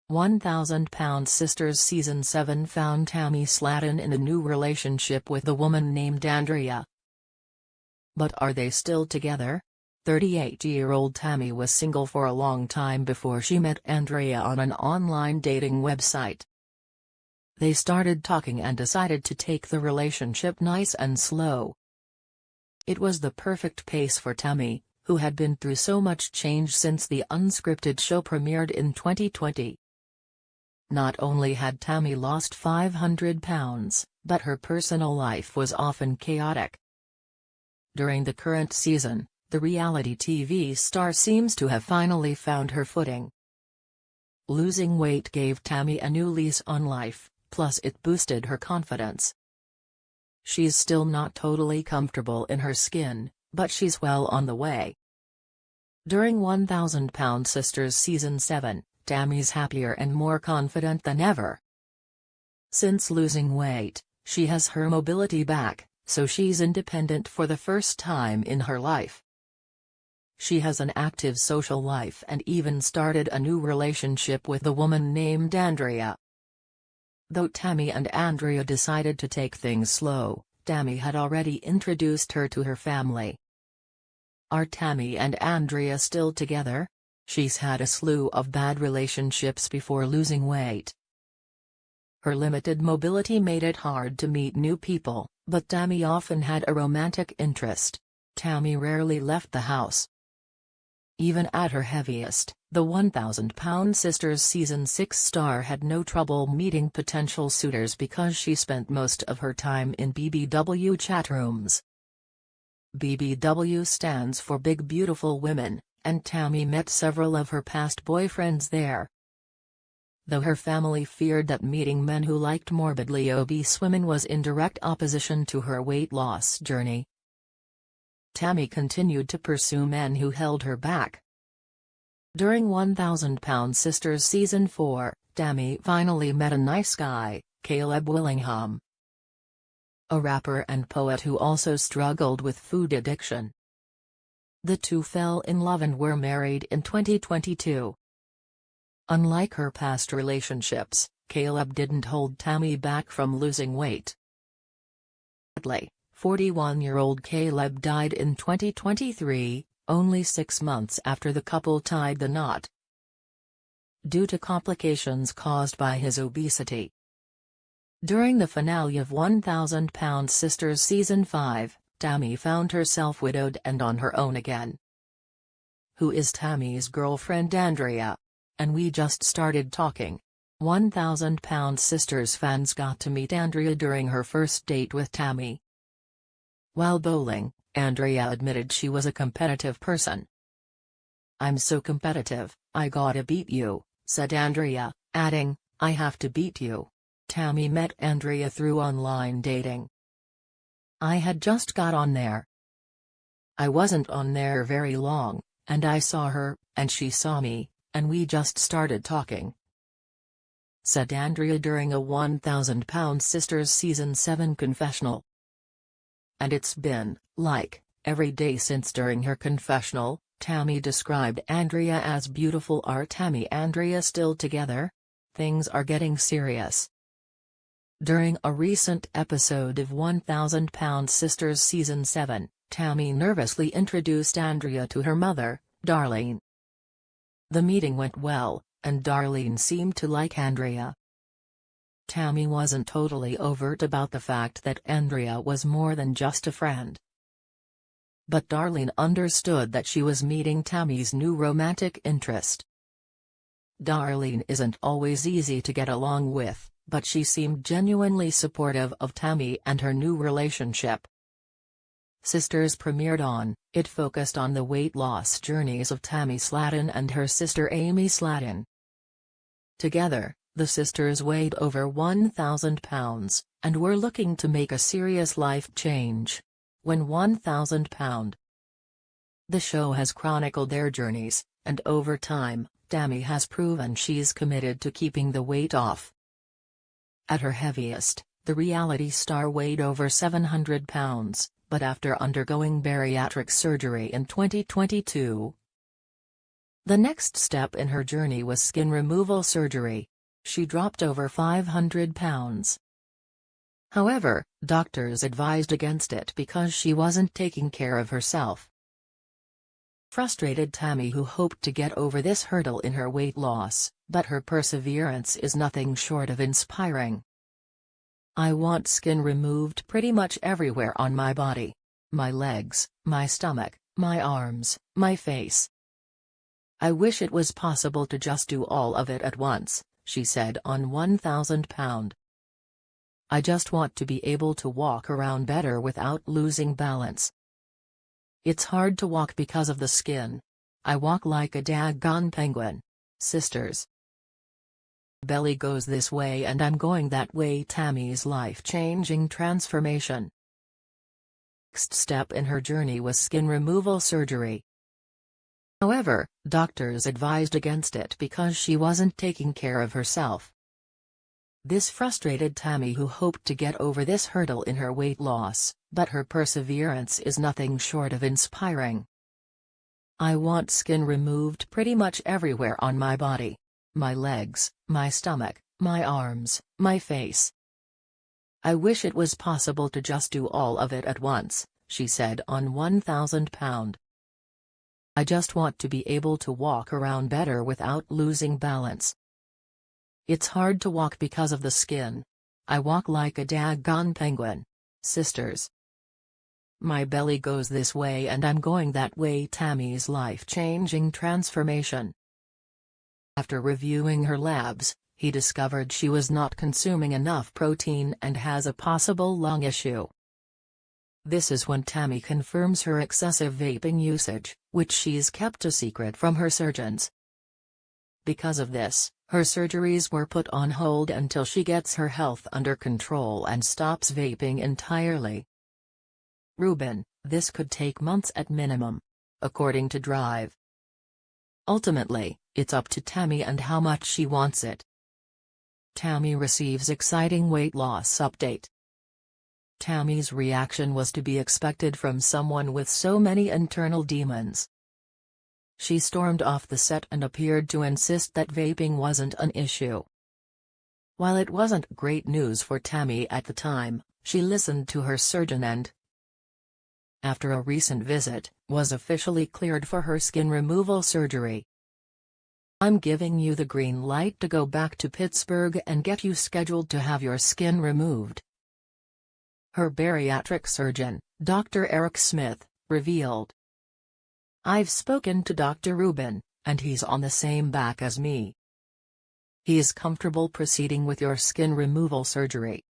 1,000 Pound Sisters Season 7 found Tammy Slaton in a new relationship with a woman named Andrea. But are they still together? 38-year-old Tammy was single for a long time before she met Andrea on an online dating website. They started talking and decided to take the relationship nice and slow. It was the perfect pace for Tammy, who had been through so much change since the unscripted show premiered in 2020. Not only had Tammy lost 500 pounds, but her personal life was often chaotic. During the current season, the reality TV star seems to have finally found her footing. Losing weight gave Tammy a new lease on life, plus it boosted her confidence. She's still not totally comfortable in her skin, but she's well on the way. During 1,000 Pound Sisters Season 7, Tammy's happier and more confident than ever. Since losing weight, she has her mobility back, so she's independent for the first time in her life. She has an active social life and even started a new relationship with a woman named Andrea. Though Tammy and Andrea decided to take things slow, Tammy had already introduced her to her family. Are Tammy and Andrea still together? She's had a slew of bad relationships before losing weight. Her limited mobility made it hard to meet new people, but Tammy often had a romantic interest. Tammy rarely left the house. Even at her heaviest, the 1,000 Pound Sisters Season 6 star had no trouble meeting potential suitors because she spent most of her time in BBW chat rooms. BBW stands for Big Beautiful Women, and Tammy met several of her past boyfriends there. Though her family feared that meeting men who liked morbidly obese women was in direct opposition to her weight loss journey, Tammy continued to pursue men who held her back. During 1,000 Pound Sisters Season 4, Tammy finally met a nice guy, Caleb Willingham, a rapper and poet who also struggled with food addiction. The two fell in love and were married in 2022. Unlike her past relationships, Caleb didn't hold Tammy back from losing weight. Sadly, 41-year-old Caleb died in 2023, only 6 months after the couple tied the knot, due to complications caused by his obesity. During the finale of 1,000 Pound Sisters Season 5, Tammy found herself widowed and on her own again. Who is Tammy's girlfriend Andrea? And we just started talking. 1,000 Pound Sisters fans got to meet Andrea during her first date with Tammy. While bowling, Andrea admitted she was a competitive person. "I'm so competitive, I gotta beat you," said Andrea, adding, "I have to beat you." Tammy met Andrea through online dating. "I had just got on there. I wasn't on there very long, and I saw her, and she saw me, and we just started talking," said Andrea during a 1,000 Pound Sisters Season 7 confessional. And it's been, like, every day since. During her confessional, Tammy described Andrea as beautiful. Are Tammy and Andrea still together? Things are getting serious. During a recent episode of 1,000 Pound Sisters Season 7, Tammy nervously introduced Andrea to her mother, Darlene. The meeting went well, and Darlene seemed to like Andrea. Tammy wasn't totally overt about the fact that Andrea was more than just a friend. But Darlene understood that she was meeting Tammy's new romantic interest. Darlene isn't always easy to get along with, but she seemed genuinely supportive of Tammy and her new relationship. Sisters premiered on, it focused on the weight loss journeys of Tammy Slaton and her sister Amy Slaton. Together, the sisters weighed over 1,000 pounds, and were looking to make a serious life change. When 1,000 Pound. The show has chronicled their journeys, and over time, Tammy has proven she's committed to keeping the weight off. At her heaviest, the reality star weighed over 700 pounds, but after undergoing bariatric surgery in 2022, The next step in her journey was skin removal surgery. She dropped over 500 pounds. However, doctors advised against it because she wasn't taking care of herself. Frustrated Tammy, who hoped to get over this hurdle in her weight loss, but her perseverance is nothing short of inspiring. "I want skin removed pretty much everywhere on my body. My legs, my stomach, my arms, my face. I wish it was possible to just do all of it at once," she said on 1,000 pound. "I just want to be able to walk around better without losing balance. It's hard to walk because of the skin. I walk like a daggone penguin. Sisters. Belly goes this way and I'm going that way." Tammy's life-changing transformation. Next step in her journey was skin removal surgery. However, doctors advised against it because she wasn't taking care of herself. This frustrated Tammy, who hoped to get over this hurdle in her weight loss, but her perseverance is nothing short of inspiring. "I want skin removed pretty much everywhere on my body. My legs, my stomach, my arms, my face. I wish it was possible to just do all of it at once," she said on 1,000 pound. "I just want to be able to walk around better without losing balance. It's hard to walk because of the skin. I walk like a daggone penguin. Sisters. My belly goes this way and I'm going that way." Tammy's life-changing transformation. After reviewing her labs, he discovered she was not consuming enough protein and has a possible lung issue. This is when Tammy confirms her excessive vaping usage, which she's kept a secret from her surgeons. Because of this, her surgeries were put on hold until she gets her health under control and stops vaping entirely. Rubin, this could take months at minimum, according to Drive. Ultimately, it's up to Tammy and how much she wants it. Tammy receives exciting weight loss update. Tammy's reaction was to be expected from someone with so many internal demons. She stormed off the set and appeared to insist that vaping wasn't an issue. While it wasn't great news for Tammy at the time, she listened to her surgeon and, after a recent visit, was officially cleared for her skin removal surgery. "I'm giving you the green light to go back to Pittsburgh and get you scheduled to have your skin removed," her bariatric surgeon, Dr. Eric Smith, revealed. "I've spoken to Dr. Rubin, and he's on the same back as me. He's comfortable proceeding with your skin removal surgery.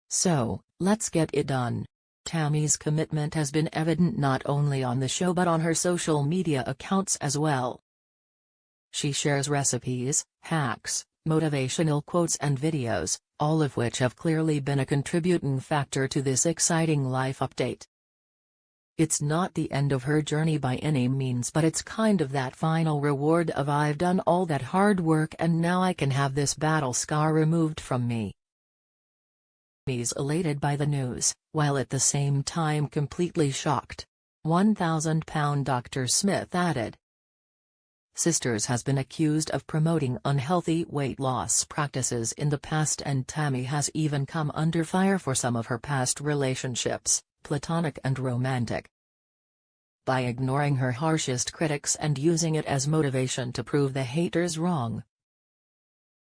So, let's get it done." Tammy's commitment has been evident not only on the show but on her social media accounts as well. She shares recipes, hacks, motivational quotes and videos, all of which have clearly been a contributing factor to this exciting life update. It's not the end of her journey by any means, but it's kind of that final reward of "I've done all that hard work and now I can have this battle scar removed from me." Tammy's elated by the news, while at the same time completely shocked. 1,000 pound Dr. Smith added. Sisters has been accused of promoting unhealthy weight loss practices in the past, and Tammy has even come under fire for some of her past relationships, platonic and romantic, by ignoring her harshest critics and using it as motivation to prove the haters wrong.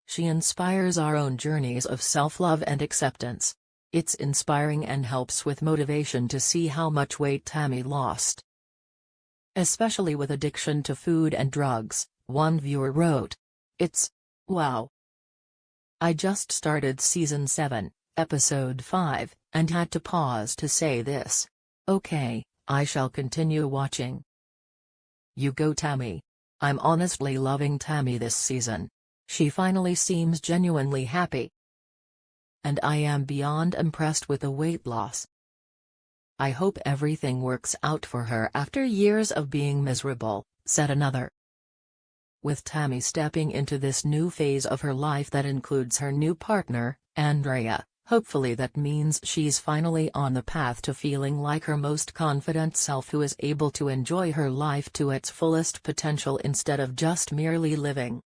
She inspires our own journeys of self-love and acceptance. It's inspiring and helps with motivation to see how much weight Tammy lost, especially with addiction to food and drugs, one viewer wrote. "It's wow. I just started season 7, episode 5, and had to pause to say this. Okay, I shall continue watching. You go Tammy. I'm honestly loving Tammy this season. She finally seems genuinely happy. And I am beyond impressed with the weight loss. I hope everything works out for her after years of being miserable," said another. With Tammy stepping into this new phase of her life that includes her new partner, Andrea, Hopefully that means she's finally on the path to feeling like her most confident self, who is able to enjoy her life to its fullest potential instead of just merely living.